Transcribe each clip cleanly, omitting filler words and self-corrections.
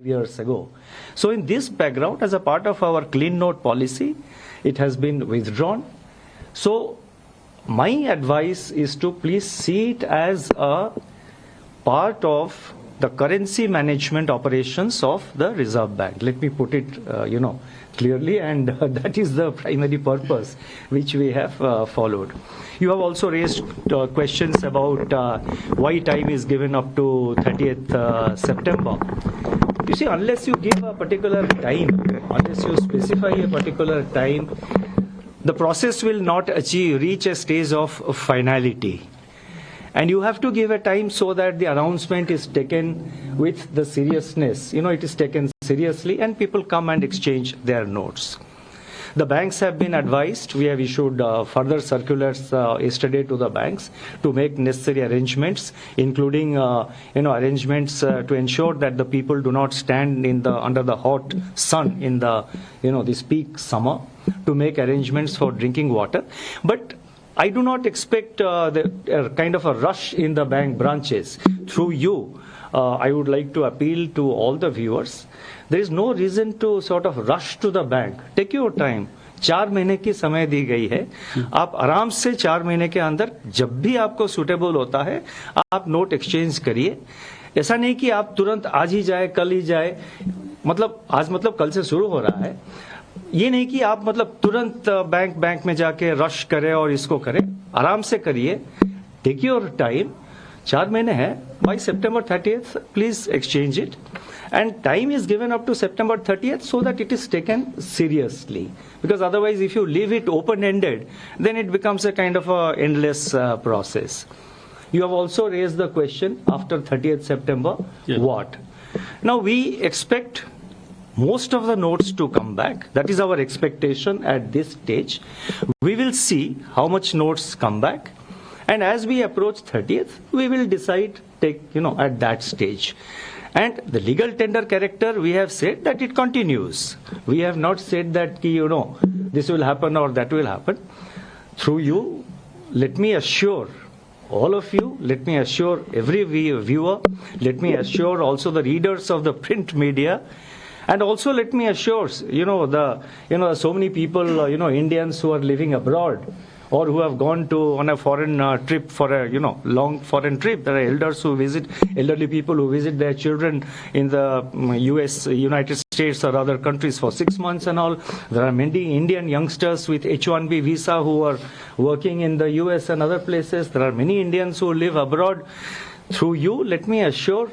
years ago. So in this background, as a part of our clean note policy, it has been withdrawn. So my advice is to please see it as a part of the currency management operations of the Reserve Bank. Let me put it, clearly, and that is the primary purpose which we have followed. You have also raised questions about why time is given up to 30th September. You see, unless you give a particular time, unless you specify a particular time, the process will not reach a stage of finality. And you have to give a time so that the announcement is taken with the seriousness. It is taken seriously and people come and exchange their notes. The banks have been advised. We have issued further circulars yesterday to the banks to make necessary arrangements, including arrangements to ensure that the people do not stand under the hot sun in this peak summer, to make arrangements for drinking water. But I do not expect kind of a rush in the bank branches. Through you, I would like to appeal to all the viewers. There is no reason to sort of rush to the bank. Take your time. 4 महीने की समय दी गई है. आप आराम से 4 महीने के अंदर जब भी आपको सूटेबल होता है आप नोट एक्सचेंज करिए. ऐसा नहीं कि आप तुरंत आज ही जाए, कल ही जाए. आज कल से शुरू हो रहा है. ये नहीं कि आप तुरंत बैंक में जाके रश करें और इसको करें. आराम से करिए. Take your time. 4 महीने है. By September 30th, please exchange it. And time is given up to September 30th so that it is taken seriously. Because otherwise, if you leave it open-ended, then it becomes a kind of a endless process. You have also raised the question after 30th September, yes. What? Now, we expect most of the notes to come back. That is our expectation at this stage. We will see how much notes come back. And as we approach 30th, we will decide, at that stage. And the legal tender character, we have said that it continues. We have not said that, this will happen or that will happen. Through you, let me assure all of you, let me assure every viewer, let me assure also the readers of the print media, and also let me assure, so many people, Indians who are living abroad, or who have gone on a foreign trip for a long foreign trip. There are elderly people who visit their children in the United States or other countries for 6 months and all. There are many Indian youngsters with H-1B visa who are working in the US and other places. There are many Indians who live abroad. Through you, let me assure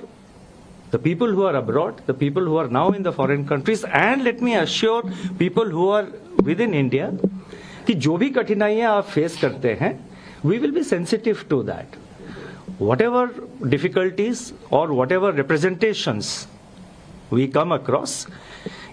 the people who are abroad, the people who are now in the foreign countries, and let me assure people who are within India, कि जो भी कठिनाइयां आप face करते हैं, we will be sensitive to that. Whatever difficulties or whatever representations we come across,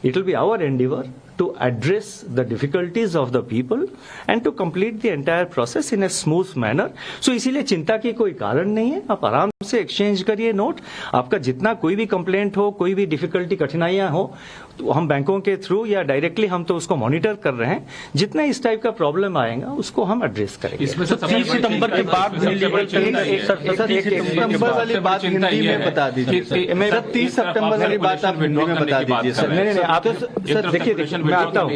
it will be our endeavor to address the difficulties of the people and to complete the entire process in a smooth manner. So इसीलिए चिंता की कोई कारण नहीं है. आप आराम से एक्सचेंज करिए नोट. आपका जितना कोई भी कंप्लेंट हो, कोई भी डिफिकल्टी कठिनाइयां हो, तो हम बैंकों के थ्रू या डायरेक्टली हम तो उसको मॉनिटर कर रहे हैं. जितना इस टाइप का प्रॉब्लम आएगा उसको हम एड्रेस करेंगे. इसमें 30 सितंबर के बाद 30 सितंबर वाली बात हिंदी में बता दीजिए. मेरा 30 सितंबर वाली बात आप हिंदी में बता दीजिए सर. नहीं, आप सर देखिए, मैं आता हूँ.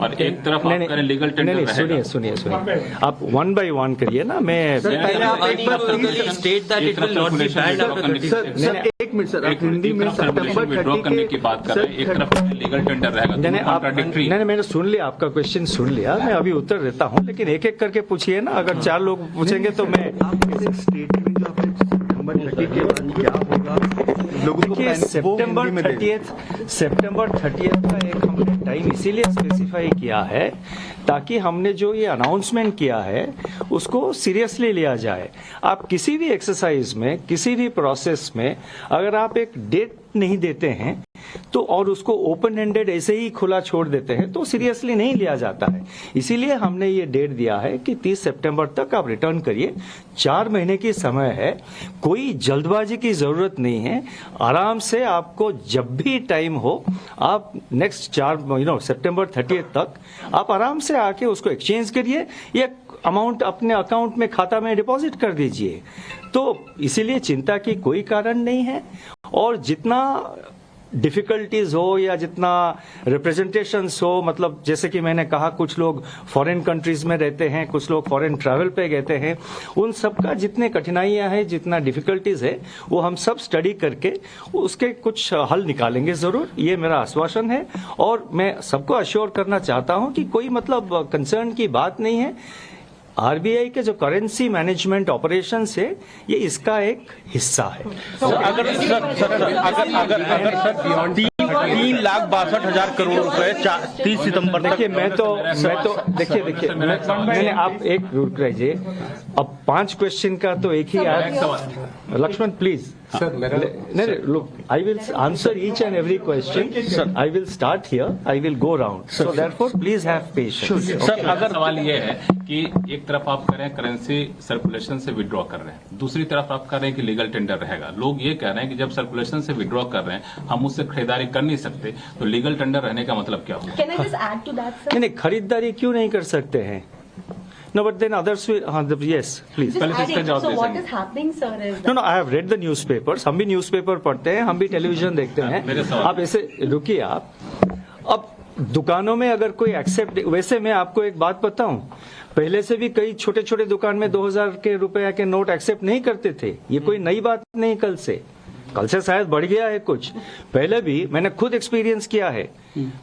और एक तरफ आपका लीगल टेंडर रहेगा. सुनिए, आप 1 by 1 करिए ना. मैं पहले आप एक बार state that it will not be banned. Sir एक मिनट सर, आप हिंदी में सितंबर 30 करने की बात कर रहे हैं. एक तरफ लीगल टेंडर रहेगा. नहीं, मैंने सुन लिया, आपका क्वेश्चन सुन लिया. मैं अभी उत्तर देता हूँ, लेकिन एक एक करके पूछिए ना. अगर 4 लोग पूछेंगे तो मैं स्टेट में जो आपने सितंबर 30 के बाद क्या होगा लोगों को सितंबर 30 का एक हमने टाइम इसीलिए स्पेसिफाई किया है ताकि हमने जो ये अनाउंसमेंट किया है उसको सीरियसली लिया जाए. आप किसी भी एक्सरसाइज में, किसी भी प्रोसेस में अगर आप एक डेट नहीं देते हैं तो और उसको ओपन एंडेड ऐसे ही खुला छोड़ देते हैं तो सीरियसली नहीं लिया जाता है. इसीलिए हमने ये डेट दिया है कि 30 सितंबर तक आप रिटर्न करिए. 4 महीने की समय है. कोई जल्दबाजी की जरूरत नहीं है. आराम से आपको जब भी टाइम हो आप नेक्स्ट सितंबर 30 तक आप आराम से आके उसको एक्सचेंज करिए या अमाउंट अपने अकाउंट में, खाता में डिपॉजिट कर दीजिए. तो इसीलिए चिंता की कोई कारण नहीं है. और जितना डिफिकल्टीज हो या जितना रिप्रेजेंटेशंस हो, मतलब जैसे कि मैंने कहा कुछ लोग फॉरेन कंट्रीज में रहते हैं, कुछ लोग फॉरेन ट्रैवल पे गए हैं, उन सब का जितने कठिनाइयां हैं, जितना डिफिकल्टीज है, वो हम सब स्टडी करके उसके कुछ हल निकालेंगे जरूर, ये मेरा आश्वासन है। और मैं सबको अश्योर करना चाहता हूं कि कोई मतलब कंसर्न की बात नहीं है। आरबीआई के जो करेंसी मैनेजमेंट ऑपरेशंस है, ये इसका एक हिस्सा है। अगर 3,62,000 करोड़ रुपए 30 सितंबर देखिए मैं तो देखिए मैंने आप एक रुक रहिए, अब 5 क्वेश्चन का तो एक ही आया। लक्ष्मण प्लीज सर नहीं look, I will answer each and every question, I will start here, I will go round, so therefore please have patience. Sir अगर सवाल ये है कि एक तरफ आप कह रहे हैं करेंसी सर्कुलेशन से विड्रॉ कर रहे हैं, दूसरी तरफ आप कह रहे हैं कि लीगल टेंडर रहेगा। लोग ये कह रहे हैं कि जब सर्कुलेशन से विड्रॉ कर रहे हैं हम उससे खरीदारी कर नहीं सकते, तो लीगल टेंडर रहने का मतलब क्या होगा? Can I just add to that, sir? नहीं, खरीदारी क्यों नहीं कर सकते हैं? No, but then others will. Yes, please. Just पहले adding, इसका जवाब so दे what देंगे। is happening, sir, is that No, I have read the newspapers. हम भी न्यूज़पेपर पढ़ते हैं, हम भी टेलीविजन देखते हैं। मेरे सवाल- आप ऐसे रुकिए आप। अब दुकानों में अगर कोई एक्सेप्ट, वैसे मैं आपको एक बात बताऊं, पहले से भी कई छोटे छोटे दुकान में 2000 के रुपया के नोट एक्सेप्ट नहीं करते थे। ये कोई नई बात नहीं, कल से शायद बढ़ गया है कुछ। पहले भी मैंने खुद एक्सपीरियंस किया है,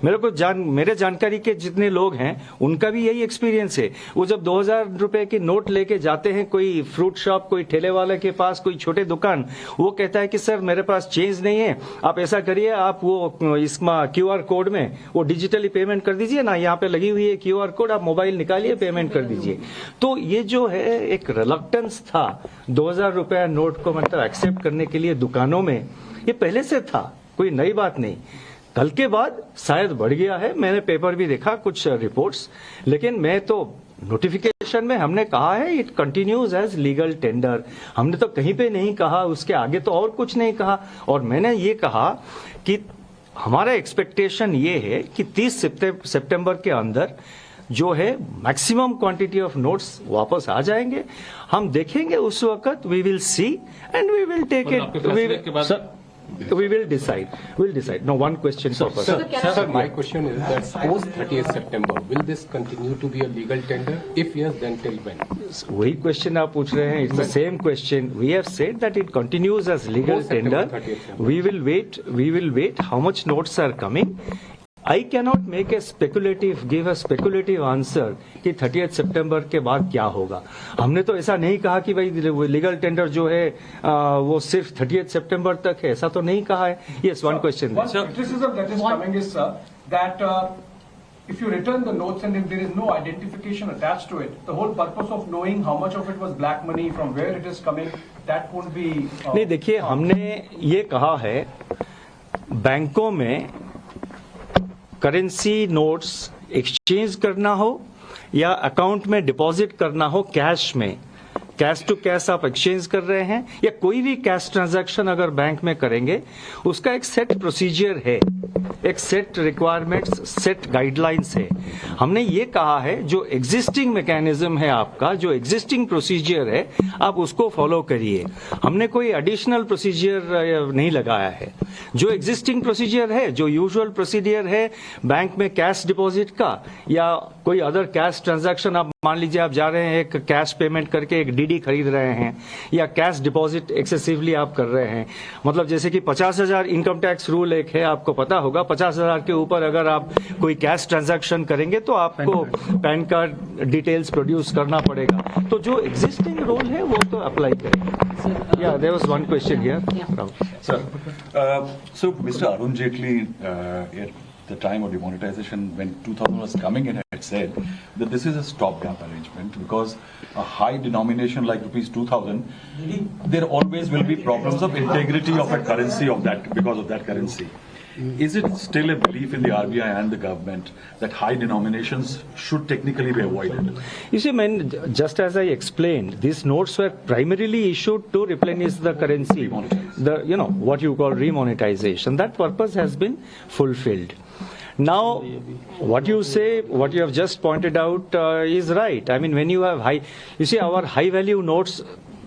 मेरे जानकारी के जितने लोग हैं उनका भी यही एक्सपीरियंस है। वो जब 2000 रुपए की नोट लेके जाते हैं कोई फ्रूट शॉप, कोई ठेले वाले के पास, कोई छोटे दुकान, वो कहता है कि सर मेरे पास चेंज नहीं है, आप ऐसा करिए, आप वो इसमें क्यूआर कोड में वो डिजिटली पेमेंट कर दीजिए ना, यहाँ पे लगी हुई है क्यूआर कोड, आप मोबाइल निकालिए पेमेंट कर दीजिए। तो ये जो है एक रिलक्टेंस था 2000 रुपया नोट को मतलब एक्सेप्ट करने के लिए दुकानों में, ये पहले से था, कोई नई बात नहीं। कल के बाद शायद बढ़ गया है, मैंने पेपर भी देखा कुछ रिपोर्ट्स, लेकिन मैं तो नोटिफिकेशन में हमने कहा है it continues as legal tender, हमने तो कहीं पे नहीं कहा, उसके आगे तो और कुछ नहीं कहा। और मैंने ये कहा कि हमारा एक्सपेक्टेशन ये है कि 30 सितंबर के अंदर जो है मैक्सिमम क्वांटिटी ऑफ नोट्स वापस आ जाएंगे। हम देखेंगे उस वक्त, we will see and we will take it, we will decide. We'll decide. No, one question per person. Sir, my question is that post 30th September, will this continue to be a legal tender? If yes, then till when? वही question आप पूछ रहे हैं, it's the same question. We have said that it continues as legal Post September tender. 30th. We will wait how much notes are coming. I cannot make give a speculative answer कि 30th सितंबर के बाद क्या होगा। हमने तो ऐसा नहीं कहा कि भाई लीगल टेंडर जो है वो सिर्फ 30th सितंबर तक है, ऐसा तो नहीं कहा है। Yes, one question. One criticism that is coming is, sir, that if you return the notes and if there is no identification attached to it, the whole purpose of knowing how much of it was black money, from where it is coming, that won't be. नहीं, देखिए हमने ये कहा है बैंकों में currency notes exchange करना हो या अकाउंट में डिपॉजिट करना हो, कैश में, कैश टू कैश आप एक्सचेंज कर रहे हैं या कोई भी कैश ट्रांजैक्शन अगर बैंक में करेंगे, उसका एक सेट प्रोसीजर है, एक सेट रिक्वायरमेंट्स, सेट गाइडलाइंस है। हमने ये कहा है जो एग्जिस्टिंग मैकेनिज्म है आपका, जो एग्जिस्टिंग प्रोसीजर है, आप उसको फॉलो करिए। हमने कोई एडिशनल प्रोसीजर नहीं लगाया है। जो एग्जिस्टिंग प्रोसीजर है, जो यूजुअल प्रोसीजर है बैंक में कैश डिपॉजिट का या कोई अदर कैश ट्रांजैक्शन, आप मान लीजिए आप जा रहे हैं एक कैश पेमेंट करके एक डीडी खरीद रहे हैं या कैश डिपॉजिट एक्सेसिवली आप कर रहे हैं, मतलब जैसे कि 50,000 इनकम टैक्स रूल एक है, आपको पता होगा, 50,000 के ऊपर अगर आप कोई कैश ट्रांजैक्शन करेंगे तो आपको पैन कार्ड डिटेल्स प्रोड्यूस करना पड़ेगा। तो जो एग्जिस्टिंग रूल है वो तो अप्लाई करेंगे। Yeah, there was one question here. Sir, so Mr. Arun Jaitley, at the time of demonetization, when 2000 was coming in, had said that this is a stopgap arrangement because a high denomination like rupees 2000, there always will be problems of integrity of a currency of that because of that currency. Is it still a belief in the RBI and the government that high denominations should technically be avoided? You see, man, just as I explained, these notes were primarily issued to replenish the currency, what you call remonetization. That purpose has been fulfilled. Now, what you say, what you have just pointed out is right. I mean, when you have our high value notes,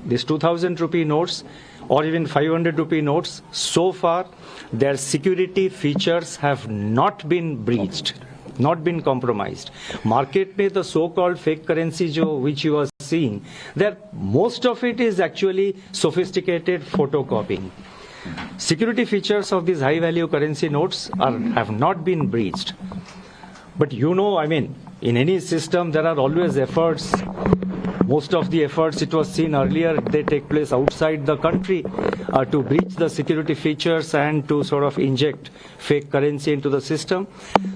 these 2000 rupee notes or even 500 rupee notes, so far their security features have not been breached, not been compromised. Market में the so-called fake currency which you are seeing, that most of it is actually sophisticated photocopying. Security features of these high-value currency notes have not been breached. But I mean, in any system there are always efforts. Most of the efforts, it was seen earlier, they take place outside the country to breach the security features and to sort of inject fake currency into the system.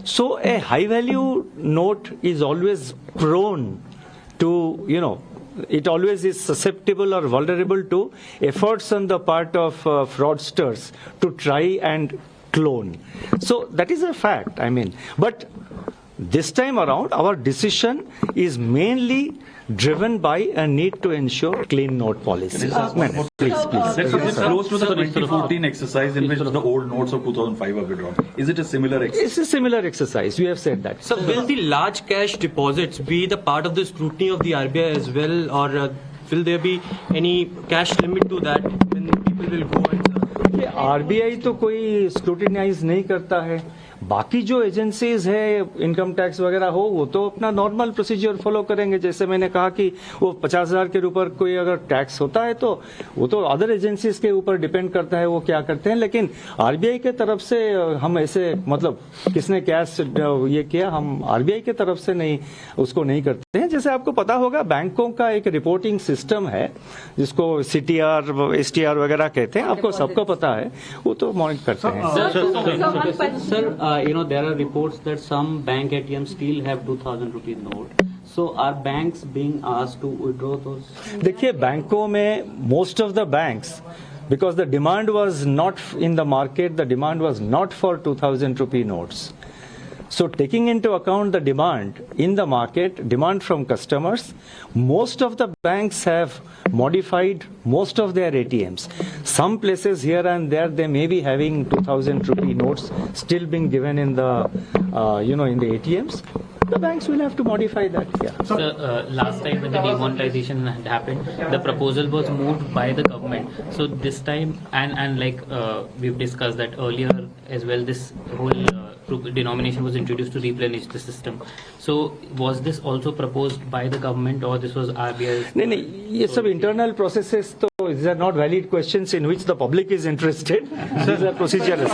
So a high-value note is always prone to, it always is susceptible or vulnerable to efforts on the part of fraudsters to try and clone. So that is a fact, I mean. But this time around, our decision is mainly driven by a need to ensure clean note policy. Please. Let's close to the 2014 exercise in which the old notes of 2005 are withdrawn. Is it a similar exercise? It's a similar exercise. We have said that. So will the large cash deposits be the part of the scrutiny of the RBI as well, or will there be any cash limit to that when people will go and... RBI तो कोई scrutinise नहीं करता है. बाकी जो agencies है income tax वगैरह हो वो तो अपना नॉर्मल प्रोसीजर फॉलो करेंगे. जैसे मैंने कहा कि वो 50,000 के ऊपर कोई अगर टैक्स होता है तो वो तो अदर एजेंसीज के ऊपर डिपेंड करता है वो क्या करते हैं. लेकिन आरबीआई के तरफ से हम ऐसे मतलब किसने कैश ये किया, हम आरबीआई के तरफ से नहीं उसको नहीं करते हैं. जैसे आपको पता होगा बैंकों का एक रिपोर्टिंग सिस्टम है जिसको सीटीआर एसटीआर वगैरह कहते हैं, आपको सबको पता है, वो तो मॉनिटर करते हैं. Sir, there are reports that some bank ATMs still have 2,000 rupees note. So are banks being asked to withdraw those? देखिए बैंकों में most of the banks, because the demand was not in the market, the demand was not for 2,000 rupee notes. So taking into account the demand in the market, demand from customers, most of the banks have modified most of their ATMs. Some places here and there they may be having 2,000 rupee notes still being given in the in the ATMs. The banks will have to modify that. Yeah. So, last time when the demonetization had happened, the proposal was moved by the government. So this time, and like we've discussed that earlier as well, this whole denomination was introduced to replenish the system. So was this also proposed by the government or this was RBI's? No, ये सब internal processes तो these are not valid questions in which the public is interested. These are procedural.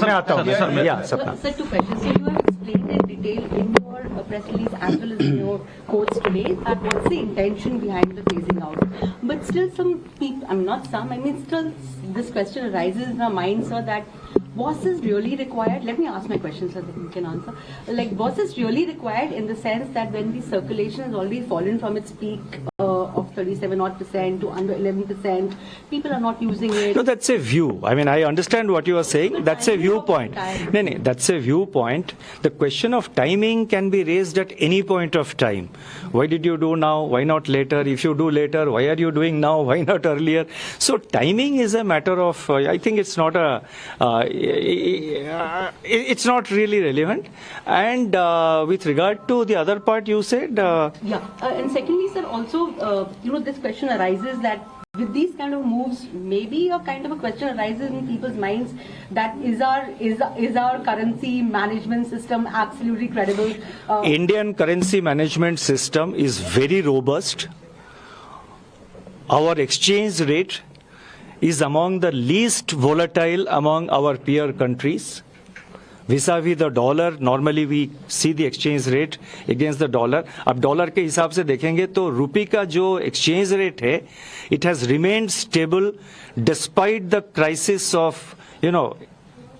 मैं आता हूँ. Yeah, Sapna. Sir, two questions. So you have explained in detail in your press release as well as in your quotes today that what's the intention behind the phasing out. But still some people, still this question arises in our mind, sir, that was this really required? Let me ask my question so that you can answer. Like, was this really required in the sense that when the circulation has already fallen from its peak of 37% to under 11%, people are not using it? No, that's a view. I mean, I understand what you are saying. That's a viewpoint. No, that's a viewpoint. The question of timing can be raised at any point of time. Why did you do now? Why not later? If you do later, why are you doing now? Why not earlier? So timing is a matter of, I think it's not it's not really relevant. And with regard to the other part you said... and secondly, sir, also, this question arises that with these kind of moves, maybe a kind of a question arises in people's minds that is our currency management system absolutely credible? Indian currency management system is very robust. Our exchange rate is among the least volatile among our peer countries. vis-a-vis the dollar, normally we see the exchange rate against the dollar. अब dollar के हिसाब से देखेंगे तो रुपये का जो exchange rate है, it has remained stable despite the crisis of,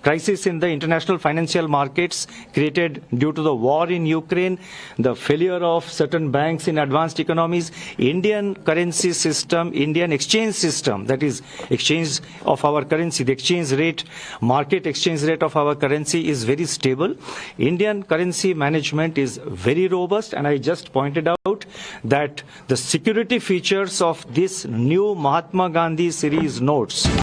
crisis in the international financial markets created due to the war in Ukraine, the failure of certain banks in advanced economies. Indian currency system, Indian exchange system, that is exchange of our currency, the exchange rate, market exchange rate of our currency is very stable. Indian currency management is very robust, and I just pointed out that the security features of this new Mahatma Gandhi series notes